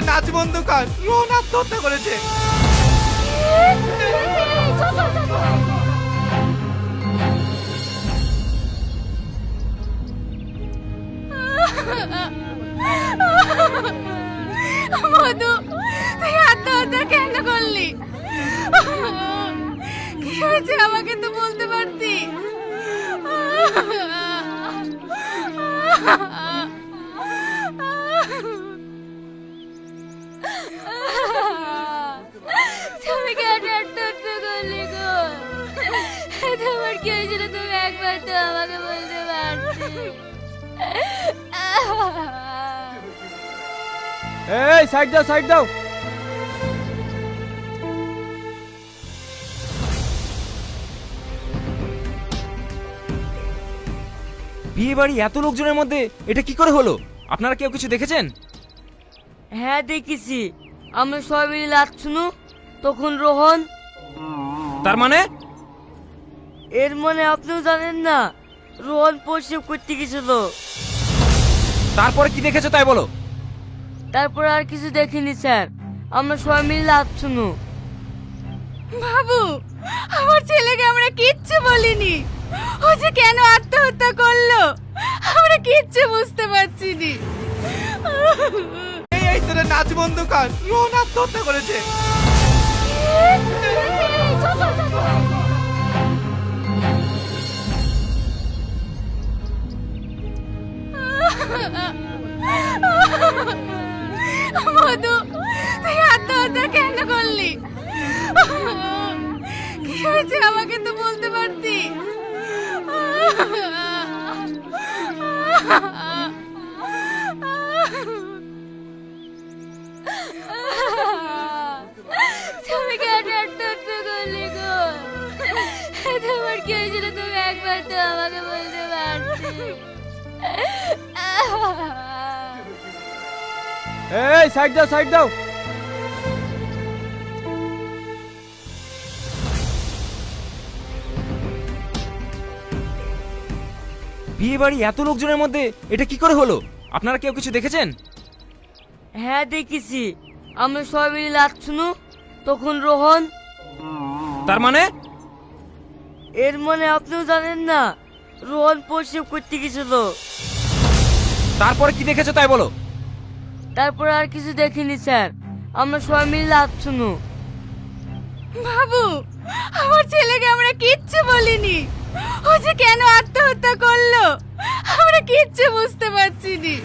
নাচ বন্ধু কার রোহন আত্মহত্যা করেছে। মধু, তুই আত্মহত্যা কেন করলি? কি হয়েছে আমাকে তো বলতে পারতি। তুমি কেন আত্মহত্যা করলি গো? তোমার কি হয়েছিল তুমি একবার তো আমাকে বলতে পারতি। এই সাইড দাও, সাইড দাও। বিয়ে বাড়ি এত লোকজনের মধ্যে এটা কি করে হলো? আপনারা কেউ কিছু দেখেছেন? হ্যাঁ দেখেছি, আমরা সবাই মিলে লাচ্ছুনু, তখন রোহন। তার মানে এর মানে আপনিও জানেন না? রোহন প্রসব করতে গেছিল। তারপরে কি দেখেছো তাই বলো। তারপর আর কিছু দেখিনি স্যার, আমরা সবাই মিলে লাচ্ছুনু। বাবু, আমার ছেলেকে আমরা কিচ্ছু বলিনি। ও যে কেন আত্মহত্যা করলো আমরা কিচ্ছু বুঝতে পারছি নি। এই তোরা নাচ বন্ধু কার রোহন আত্মহত্যা করেছে। মধু, তুই আত্মহত্যা কেন করলি? কি হয়েছে আমাকে তো বলতে পারতি। তুমি কেন আত্মহত্যা করলি গো? তোমার কি হয়েছিল তুমি একবার তো আমাকে বলতে পারতি। এই সাইড দাও, সাইড দাও। বিয়ে বাড়ি এত লোকজনের মধ্যে এটা কি করে হলো? আপনারা কেউ কিছু দেখেছেন? হ্যাঁ দেখেছি, আমরা সবাই মিলে লাচ্ছুনু, তখন রোহন। তার মানে এর মানে আপনিও জানেন না? রোহন প্রসব করতে গেছিল। তারপরে কি দেখেছো তাই বলো। তারপর আর কিছু দেখিনি স্যার, আমরা সবাই মিলে লাচ্ছুনু। বাবু, আমার ছেলেকে আমরা কিচ্ছু বলিনি। ও যে কেন আত্মহত্যা করলো আমরা কিচ্ছু বুঝতে পারছি নি।